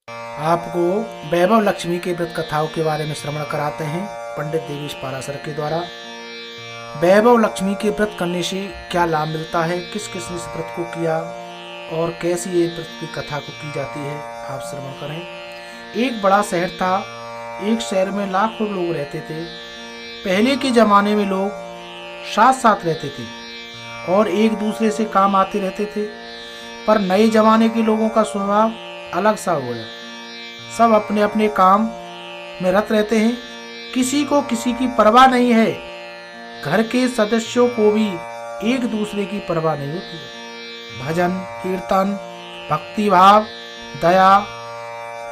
आपको वैभव लक्ष्मी के व्रत कथाओं के बारे में श्रवण कराते हैं पंडित देवेश पाराशर के द्वारा। वैभव लक्ष्मी के व्रत करने से क्या लाभ मिलता है, किस किस ने इस व्रत को किया और कैसी ये व्रत की कथा को की जाती है, आप श्रवण करें। एक बड़ा शहर था। एक शहर में लाखों लोग रहते थे। पहले के जमाने में लोग साथ साथ रहते थे और एक दूसरे से काम आते रहते थे, पर नए जमाने के लोगों का स्वभाव अलग सा हो गया। सब अपने अपने काम में रत रहते हैं, किसी को किसी की परवाह नहीं है। घर के सदस्यों को भी एक दूसरे की परवाह नहीं होती। भजन कीर्तन, भक्ति भाव, दया,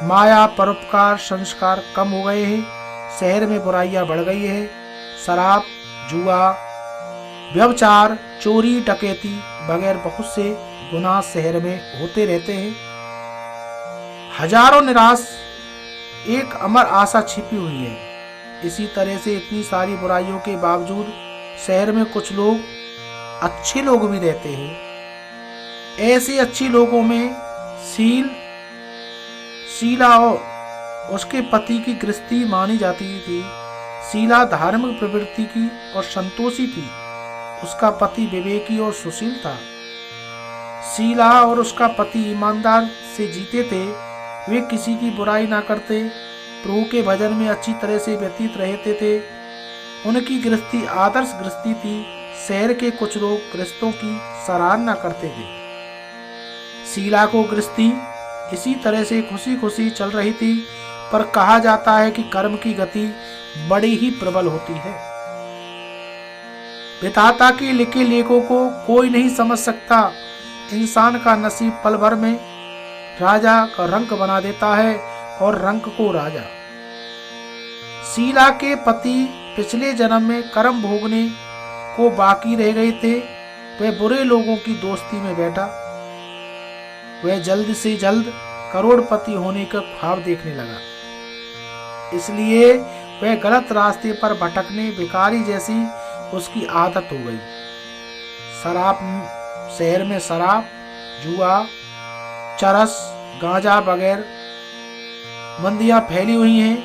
माया, परोपकार संस्कार कम हो गए हैं। शहर में बुराइयां बढ़ गई है। शराब, जुआ, व्यभिचार, चोरी, डकैती वगैरह बहुत से गुनाह शहर में होते रहते हैं। हजारों निराश एक अमर आशा छिपी हुई है। इसी तरह से इतनी सारी बुराइयों के बावजूद शहर में कुछ लोग अच्छे लोग भी रहते हैं। ऐसे अच्छे लोगों में शीला और उसके पति की गृहस्थी मानी जाती थी। शीला धार्मिक प्रवृत्ति की और संतोषी थी। उसका पति विवेकी और सुशील था। शीला और उसका पति ईमानदार से जीते थे। वे किसी की बुराई ना करते, प्रभु के भजन में अच्छी तरह से व्यतीत रहते थे। उनकी गृहस्थी आदर्श गृहस्थी थी। शहर के कुछ लोग गृहस्थों की सराहना करते थे। शीला को गृहस्थी इसी तरह से खुशी खुशी चल रही थी, पर कहा जाता है कि कर्म की गति बड़ी ही प्रबल होती है। विधाता के लिखे लेखों को कोई नहीं समझ सकता। इंसान का नसीब पल भर में राजा का रंक बना देता है और रंक को राजा। शीला के पति पिछले जन्म में कर्म भोगने को बाकी रह गए थे। वह बुरे लोगों की दोस्ती में बैठा। वह जल्द से जल्द करोड़पति होने का ख्वाब देखने लगा। इसलिए वह गलत रास्ते पर भटकने, भिखारी जैसी उसकी आदत हो गई। शहर में शराब, जुआ, चरस, गांजा वगैरह मंदियां फैली हुई हैं।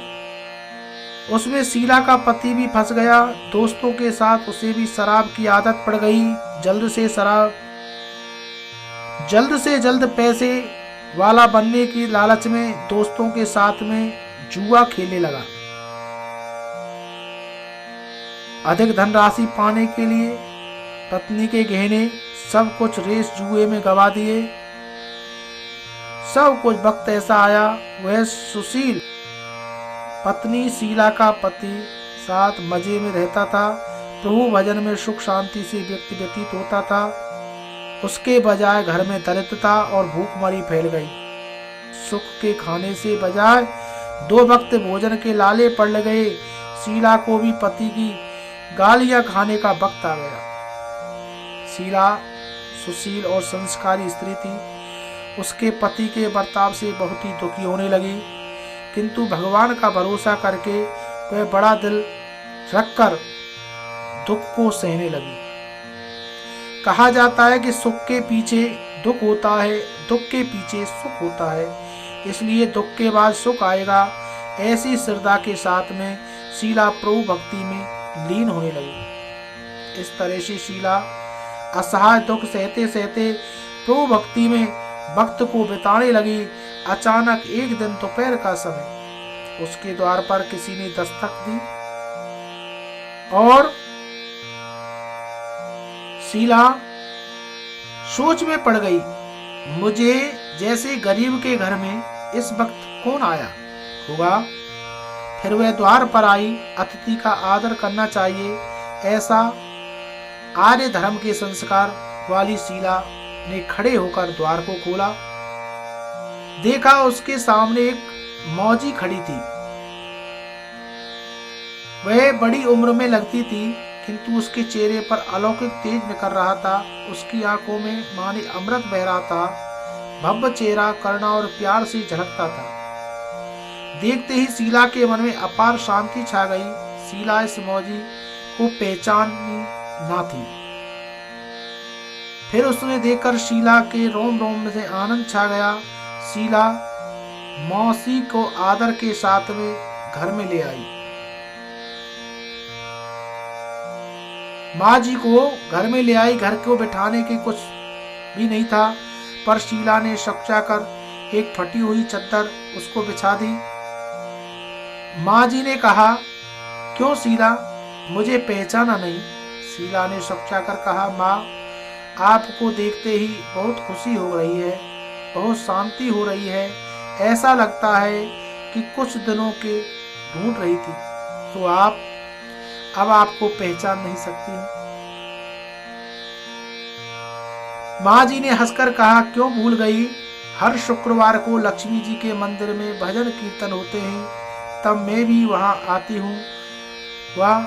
उसमें शीला का पति भी फंस गया। दोस्तों के साथ उसे भी शराब की आदत पड़ गई। जल्द से जल्द पैसे वाला बनने की लालच में दोस्तों के साथ में जुआ खेलने लगा। अधिक धनराशि पाने के लिए पत्नी के गहने सब कुछ रेस जुए में गवा दिए। सब कुछ वक्त ऐसा आया, वह सुशील पत्नी शीला का पति साथ मजे में रहता था। प्रभु भजन में सुख शांति से व्यतीत होता था। उसके बजाय घर में दरिद्रता और भूखमरी फैल गई। सुख के खाने से बजाय 2 वक्त भोजन के लाले पड़ गए। शीला को भी पति की गालियां खाने का वक्त आ गया। शीला सुशील और संस्कारी स्त्री थी। उसके पति के बर्ताव से बहुत ही दुखी होने लगी, किंतु भगवान का भरोसा करके वह बड़ा दिल रखकर दुख को सहने लगी। कहा जाता है कि सुख के पीछे दुख होता है, दुख के पीछे सुख होता है, इसलिए दुख के बाद सुख आएगा। ऐसी श्रद्धा के साथ में शीला प्रभु भक्ति में लीन होने लगी। इस तरह से शीला असहाय दुख सहते सहते प्रभु भक्ति में वक्त को बिताने लगी। अचानक एक दिन दोपहर का समय उसके द्वार पर किसी ने दस्तक दी और शीला सोच में पड़ गई, मुझे जैसे गरीब के घर में इस वक्त कौन आया होगा। फिर वह द्वार पर आई। अतिथि का आदर करना चाहिए, ऐसा आर्य धर्म के संस्कार वाली शीला ने खड़े होकर द्वार को खोला। देखा उसके सामने एक मौजी खड़ी थी। वह बड़ी उम्र में लगती थी, किंतु उसके चेहरे पर अलौकिक तेज निकल रहा था। उसकी आंखों में माने अमृत बह रहा था। भव्य चेहरा करुणा और प्यार से झलकता था। देखते ही शीला के मन में अपार शांति छा गई। शीला इस मौजी को पहचानी ना थी। फिर उसने देखकर शीला के रोम रोम में से आनंद छा गया। शीला मौसी को आदर के साथ में घर में ले आई। माँ जी को घर में ले आई। घर को बिठाने के कुछ भी नहीं था, पर शीला ने शक्चा कर एक फटी हुई चद्दर उसको बिछा दी। माँ जी ने कहा, क्यों शीला, मुझे पहचाना नहीं? शीला ने शक्चा कर कहा, माँ, आपको देखते ही बहुत खुशी हो रही है, बहुत शांति हो रही है। ऐसा लगता है कि कुछ दिनों के ढूंढ रही थी, तो अब आपको पहचान नहीं सकती हूँ। माँ जी ने हंसकर कहा, क्यों भूल गई? हर शुक्रवार को लक्ष्मी जी के मंदिर में भजन कीर्तन होते हैं, तब मैं भी वहाँ आती हूँ। वह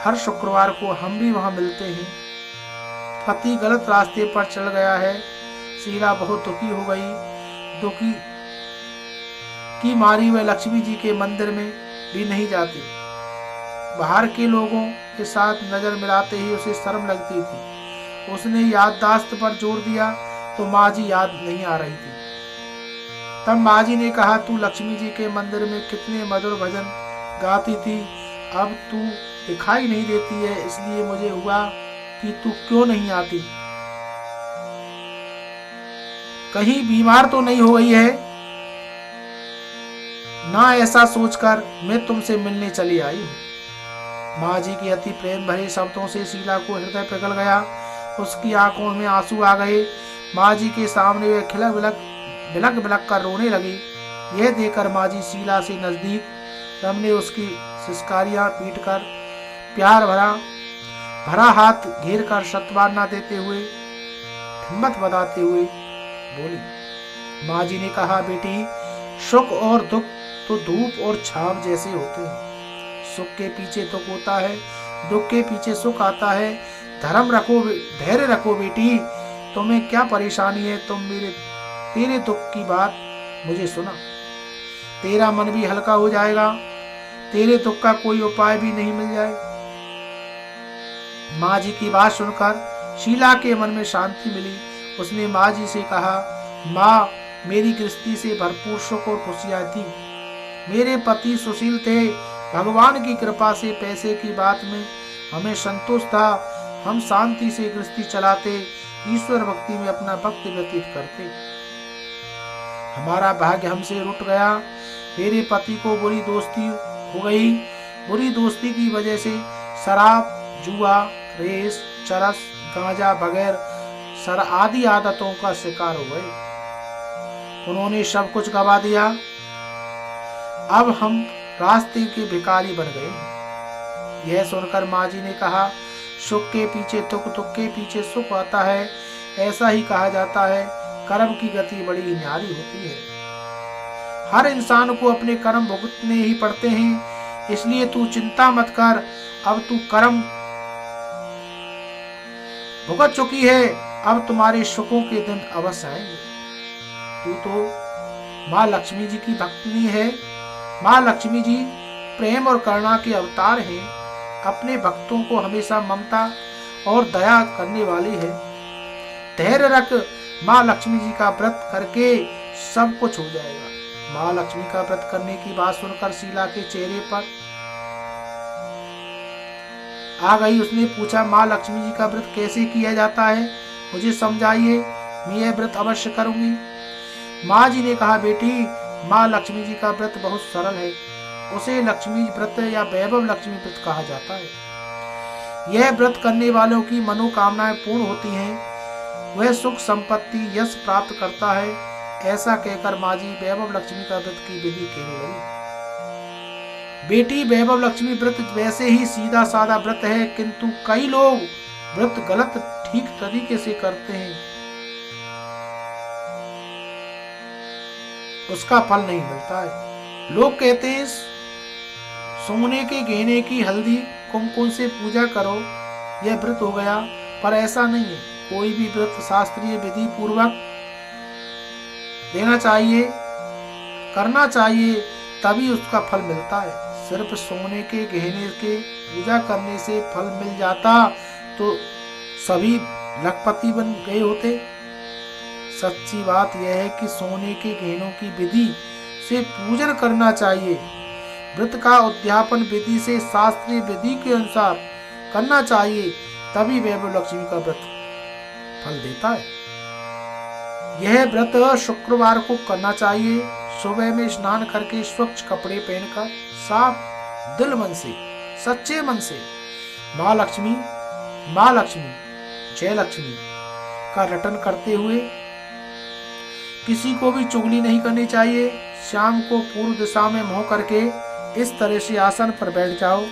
हर शुक्रवार को हम भी वहाँ मिलते हैं। पति गलत रास्ते पर चल गया है। शीला बहुत दुखी हो गई। दुखी की मारी वह लक्ष्मी जी के मंदिर में भी नहीं जाती। बाहर के लोगों के साथ नजर मिलाते ही उसे शर्म लगती थी। उसने याददाश्त पर जोर दिया तो माँ जी याद नहीं आ रही थी। तब माँ जी ने कहा, तू लक्ष्मी जी के मंदिर में कितने मधुर भजन गाती थी, अब तू दिखाई नहीं देती है, इसलिए मुझे हुआ कि तू क्यों नहीं आती। कहीं बीमार तो नहीं हो गई है ना? ऐसा सोचकर मैं तुमसे मिलने चली आई हूँ। माँ जी की अति प्रेम भरे शब्दों से शीला को हृदय पिघल गया। उसकी आंखों में आंसू आ गए। माँ जी के सामने वे बिलक बिलक कर रोने लगी। यह देखकर माँ जी शीला से नजदीक सामने उसकी सिसकारियां पीट कर प्यार भरा हाथ घेर कर शतवारना देते हुए हिम्मत बताते हुए बोली। माँ जी ने कहा, बेटी, सुख और दुख तो धूप और छाव जैसे होते हैं। सुख के पीछे दुख होता है, दुख के पीछे सुख आता है। धैर्य रखो बेटी, तुम्हें क्या परेशानी है? तेरे दुख की बात मुझे सुना, तेरा मन भी हल्का हो जाएगा, तेरे दुख का कोई उपाय भी नहीं मिल जाए। माँ जी की बात सुनकर शीला के मन में शांति मिली। उसने माँ जी से कहा, माँ, मेरी गृहस्थी से भरपूर सुख और खुशियाँ थी। मेरे पति सुशील थे। भगवान की कृपा से पैसे की बात में हमें संतोष था। हम शांति से गृहस्थी चलाते, ईश्वर भक्ति में अपना वक्त व्यतीत करते। हमारा भाग्य हमसे रुट गया। मेरे पति को बुरी दोस्ती हो गई। बुरी दोस्ती की वजह से शराब, जुआ, रेस, चरस, गांजा वगैरह आदि आदतों का शिकार हो गए। उन्होंने सब कुछ गवा दिया। अब हम रास्ते के भिखारी बन गए। यह सुनकर माँ जी ने कहा, सुख के पीछे दुख, दुख के पीछे सुख आता है। ऐसा ही कहा जाता है, कर्म की गति बड़ी न्यारी होती है। हर इंसान को अपने कर्म भुगतने ही पड़ते हैं, इसलिए तू चिंता मत कर। अब तू कर्म भुगत चुकी है, अब तुम्हारे सुखों के दिन अवश्य आएंगे। तू तो माँ लक्ष्मी जी की भक्तनी है। माँ लक्ष्मी जी प्रेम और करुणा के अवतार हैं। अपने भक्तों को हमेशा ममता और दया करने वाली है। धैर्य रख, माँ लक्ष्मी जी का व्रत करके सब कुछ हो जाएगा। माँ लक्ष्मी का व्रत करने की बात सुनकर शीला के चेहरे पर आ गई। उसने पूछा, माँ लक्ष्मी जी का व्रत कैसे किया जाता है, मुझे समझाइए, मैं यह व्रत अवश्य करूंगी। माँ जी ने कहा, बेटी, माँ लक्ष्मी जी का व्रत बहुत सरल है। उसे लक्ष्मी व्रत या वैभव लक्ष्मी व्रत कहा जाता है। यह व्रत करने वालों की मनोकामनाएं पूर्ण होती हैं। वह सुख, संपत्ति, यश प्राप्त करता है। ऐसा कहकर माँ जी वैभव लक्ष्मी का व्रत की विधि कहने लगी। बेटी, वैभव लक्ष्मी व्रत वैसे ही सीधा साधा व्रत है, किंतु कई लोग व्रत गलत ठीक तरीके से करते हैं, उसका फल नहीं मिलता है। लोग कहते हैं सोने के गहने की हल्दी कुमकुम से पूजा करो, यह व्रत हो गया, पर ऐसा नहीं है। कोई भी व्रत शास्त्रीय विधि पूर्वक देना चाहिए, करना चाहिए, तभी उसका फल मिलता है। सिर्फ सोने के गहने के पूजा करने से फल मिल जाता तो सभी लखपति बन गए होते। सच्ची बात यह है कि सोने के गहनों की विधि से पूजन करना चाहिए। व्रत का उद्यापन विधि से शास्त्रीय विधि के अनुसार करना चाहिए, तभी वैभव लक्ष्मी का व्रत फल देता है। यह व्रत शुक्रवार को करना चाहिए। सुबह में स्नान करके स्वच्छ कपड़े पहनकर साफ दिल मन से, सच्चे मन से माँ लक्ष्मी, माँ लक्ष्मी, जय लक्ष्मी का रटन करते हुए, किसी को भी चुगली नहीं करनी चाहिए। शाम को पूर्व दिशा में मुंह करके इस तरह से आसन पर बैठ जाओ।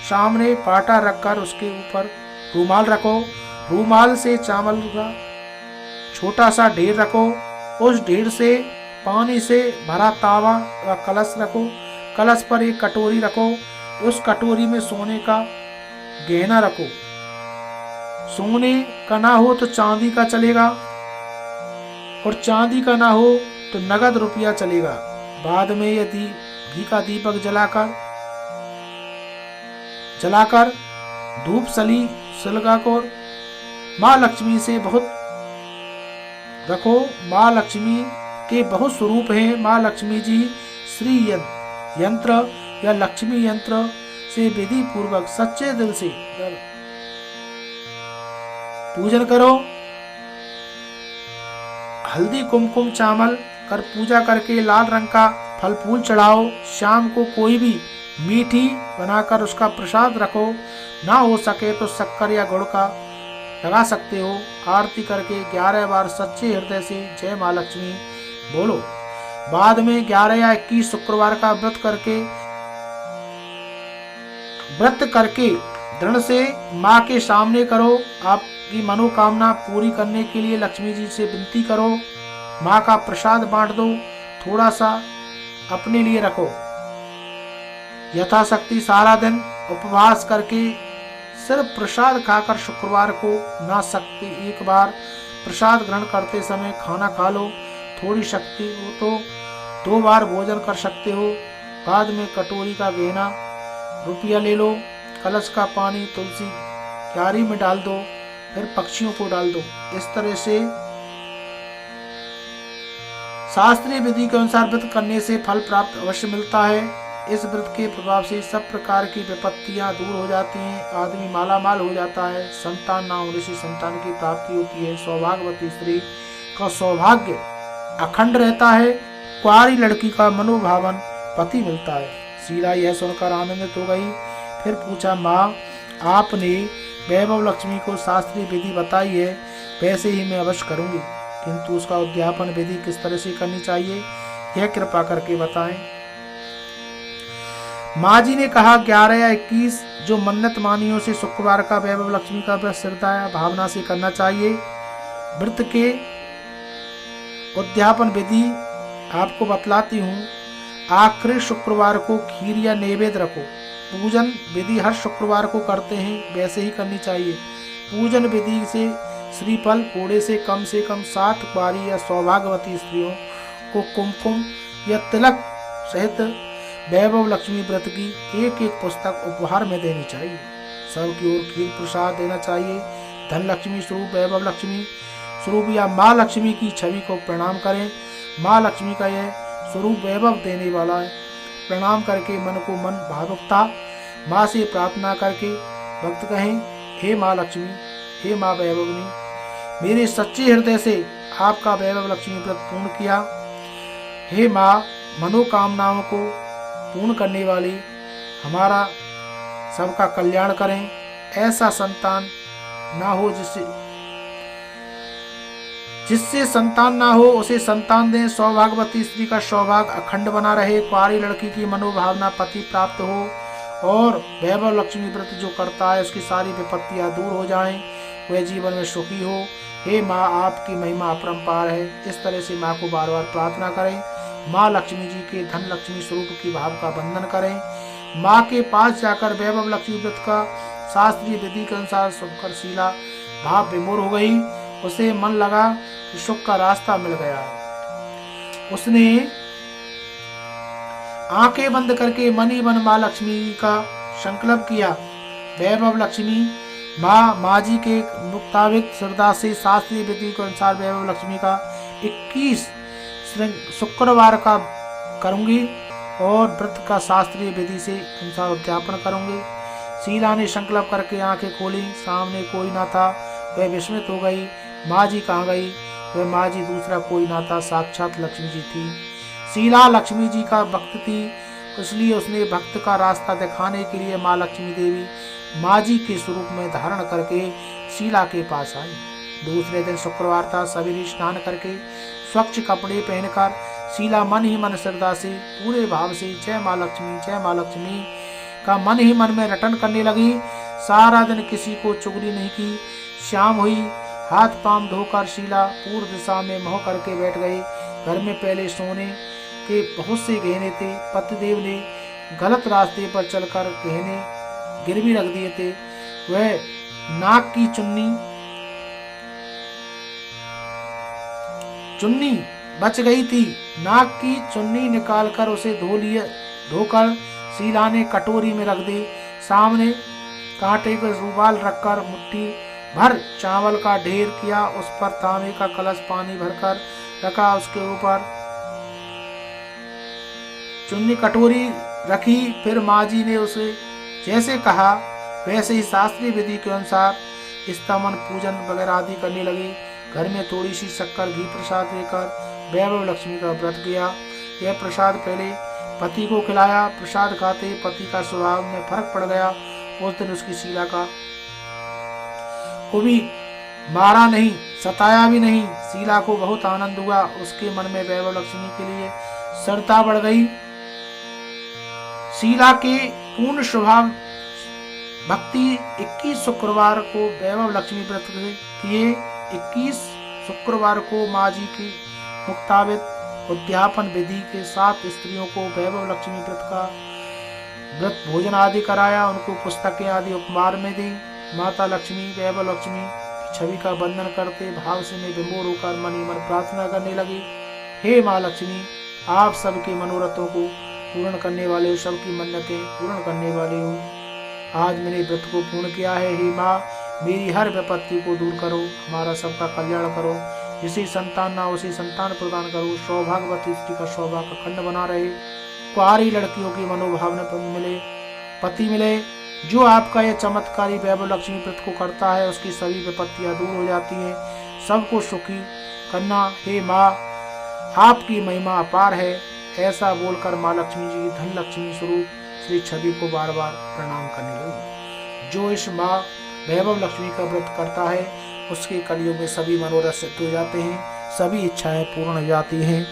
सामने पाटा रखकर उसके ऊपर रूमाल रखो। रूमाल से चावल का छोटा सा ढेर रखो। उस ढेर से पानी से भरा तावा व कलश रखो। कलश पर एक कटोरी रखो। उस कटोरी में सोने का गहना रखो। सोने का ना हो तो चांदी का चलेगा, और चांदी का ना हो तो नगद रुपया चलेगा। बाद में यदि घी का दीपक जलाकर धूप सली लगाकर माँ लक्ष्मी से बहुत रखो। माँ लक्ष्मी के बहुत स्वरूप हैं। माँ लक्ष्मी जी श्री यंत्र या लक्ष्मी यंत्र से विधि पूर्वक सच्चे दिल से पूजन करो। हल्दी कुमकुम चावल कर पूजा करके लाल रंग का फल फूल चढ़ाओ। शाम को कोई भी मीठी बनाकर उसका प्रसाद रखो। ना हो सके तो शक्कर या गुड़ का लगा सकते हो। आरती करके 11 बार सच्चे हृदय से जय माँ लक्ष्मी बोलो। बाद में 11 या 21 शुक्रवार का व्रत करके दृढ़ से माँ के सामने करो। आपकी मनोकामना पूरी करने के लिए लक्ष्मी जी से विनती करो। माँ का प्रसाद बांट दो। थोड़ा सा अपने लिए रखो। यथाशक्ति सारा दिन उपवास करके सिर्फ प्रसाद खाकर शुक्रवार को ना सकते एक बार प्रसाद ग्रहण करते समय खाना खा लो। थोड़ी शक्ति हो तो 2 बार भोजन कर सकते हो। बाद में कटोरी का गहना रुपया ले लो। कलश का पानी तुलसी क्यारी में डाल दो, फिर पक्षियों को डाल दो। इस तरह से शास्त्रीय विधि के अनुसार व्रत करने से फल प्राप्त अवश्य मिलता है। इस व्रत के प्रभाव से सब प्रकार की विपत्तियां दूर हो जाती हैं। आदमी मालामाल हो जाता है। संतान ना होने से संतान की प्राप्ति होती है। सौभाग्यवती स्त्री का सौभाग्य अखंड रहता है। कुंवारी लड़की का मनोभावन पति मिलता है। शीला यह सुनकर आनंदित हो गई। फिर पूछा, माँ आपने वैभव लक्ष्मी को शास्त्रीय विधि बताई है, वैसे ही मैं अवश्य करूंगी, किंतु उसका उद्यापन विधि किस तरह से करनी चाहिए यह कृपा करके बताएं। माँ जी ने कहा, 11 या 21 जो मन्नत मानियों से शुक्रवार का वैभव लक्ष्मी का व्रत श्रद्धा या भावना से करना चाहिए। व्रत के उद्यापन विधि आपको बतलाती हूँ। आखिरी शुक्रवार को खीर या नैवेद्य रखो। पूजन विधि हर शुक्रवार को करते हैं, वैसे ही करनी चाहिए। पूजन विधि से श्रीफल फोड़े से कम 7 कुंवारी या सौभाग्यवती स्त्रियों को कुमकुम या तिलक सहित वैभव लक्ष्मी व्रत की एक पुस्तक उपहार में देनी चाहिए। सबकी ओर खीर प्रसाद देना चाहिए। धन लक्ष्मी स्वरूप वैभव लक्ष्मी स्वरूप या माँ लक्ष्मी की छवि को प्रणाम करें। माँ लक्ष्मी का यह स्वरूप वैभव देने वाला है। प्रणाम करके मन को मन भावुकता माँ से प्रार्थना करके भक्त कहें, हे माँ लक्ष्मी, हे माँ वैभवनी, मेरे सच्चे हृदय से आपका वैभव लक्ष्मी व्रत पूर्ण किया। हे माँ, मनोकामनाओं को पूर्ण करने वाली हमारा सबका कल्याण करें। ऐसा संतान ना हो जिससे संतान ना हो उसे संतान दें। सौभाग्यवती स्त्री का सौभाग्य अखंड बना रहे। कुंवारी लड़की की मनोभावना पति प्राप्त हो और वैभव लक्ष्मी व्रत जो करता है उसकी सारी विपत्तियां दूर हो जाएं, वह जीवन में सुखी हो। हे माँ, आपकी महिमा अपरंपार है। इस तरह से माँ को बार बार प्रार्थना करें। माँ लक्ष्मी जी के धन लक्ष्मी स्वरूप की भाव का बंधन करें। माँ के पास जाकर वैभव लक्ष्मी व्रत का शास्त्रीय विधि के अनुसार सुनकर शीला भाव विमोर हो गई। उसे मन लगा कि सुख का रास्ता मिल गया है। उसने आंखें बंद करके मन ही मन माँ लक्ष्मी का संकल्प किया। वैभव लक्ष्मी माँ जी के मुताबिक श्रद्धा से शास्त्रीय विधि के अनुसार वैभव लक्ष्मी का 21 शुक्रवार का करूंगी और व्रत का शास्त्रीय विधि से अनुसार उद्यापन करूंगी। शीला ने संकल्प करके आंखें खोली, सामने कोई ना था। वह विस्मित हो गई, माँ जी कहाँ गई? वह माँ जी दूसरा कोई ना था, साक्षात लक्ष्मी जी थी। शीला लक्ष्मी जी का भक्त थी, इसलिए उसने भक्त का रास्ता दिखाने के लिए माँ लक्ष्मी देवी माँ जी के स्वरूप में धारण करके शीला के पास आई। दूसरे दिन शुक्रवार था। सवेरे स्नान करके स्वच्छ कपड़े पहनकर शीला मन ही मन श्रद्धा से पूरे भाव से जय माँ लक्ष्मी का मन ही मन में रटन करने लगी। सारा दिन किसी को चुगली नहीं की। शाम हुई, हाथ पांव धोकर शीला पूर्व दिशा में मुंह करके बैठ गई। घर में पहले सोने के बहुत से गहने थे। पतिदेव ने गलत रास्ते पर चलकर गहने गिरवी रख दिए थे। वह नाक की चुन्नी बच गई थी। नाक की चुन्नी निकालकर उसे धोकर शीला ने कटोरी में रख दी। सामने कांटे के रूमाल रखकर मुट्ठी भर चावल का ढेर किया। उस पर तांबे का कलश पानी भरकर रखा। उसके ऊपर चुन्नी कटोरी रखी। फिर माँ जी ने उसे जैसे कहा वैसे ही शास्त्रीय विधि के अनुसार स्तमन पूजन वगैरह आदि करने लगी। घर में थोड़ी सी शक्कर घी प्रसाद देकर वैभव लक्ष्मी का व्रत किया। यह प्रसाद पहले पति को खिलाया। प्रसाद खाते पति का स्वभाव में फर्क पड़ गया। उस दिन उसकी शीला को भी मारा नहीं, सताया भी नहीं। शीला को बहुत आनंद हुआ। उसके मन में वैभव लक्ष्मी के लिए श्रद्धा बढ़ गई। शीला के पूर्ण स्वभाव भक्ति 21 शुक्रवार को वैभव लक्ष्मी व्रत किए। 21 शुक्रवार को माँ जी के मुक्तावित उद्यापन विधि के 7 स्त्रियों को वैभव लक्ष्मी व्रत भोजन आदि कराया। उनको पुस्तकें आदि उपहार में दी। माता लक्ष्मी वैभव लक्ष्मी की छवि का वंदन करते भाव से में विमोर होकर मन ही मन प्रार्थना करने लगी। हे माँ लक्ष्मी, आप सबके मनोरथों को पूर्ण करने वाले हो, सबकी मन्नतें पूर्ण करने वाले हो। आज मैंने व्रत को पूर्ण किया है। हे माँ, मेरी हर विपत्ति को दूर करो, हमारा सबका कल्याण करो। जिसे संतान ना उसे संतान प्रदान करो। सौभाग्यवती स्त्री का सौभाग्य खंड बना रहे। कुआरी लड़कियों की मनोभावना मिले, पति मिले। जो आपका यह चमत्कारी वैभव लक्ष्मी व्रत को करता है उसकी सभी विपत्तियां दूर हो जाती हैं। सबको सुखी करना। हे माँ, आपकी महिमा अपार है। ऐसा बोलकर माँ लक्ष्मी जी धन लक्ष्मी स्वरूप श्री छवि को बार बार प्रणाम करने लगी। जो इस माँ वैभव लक्ष्मी का व्रत करता है उसके कलयुग में सभी मनोरथ सिद्ध हो जाते हैं, सभी इच्छाएं पूर्ण हो जाती हैं।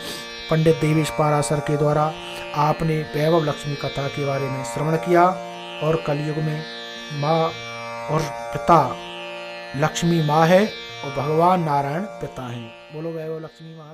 पंडित देवेश पाराशर के द्वारा आपने वैभव लक्ष्मी कथा के बारे में श्रवण किया और कलयुग में माँ और पिता लक्ष्मी माँ है और भगवान नारायण पिता हैं। बोलो वैभव लक्ष्मी माँ।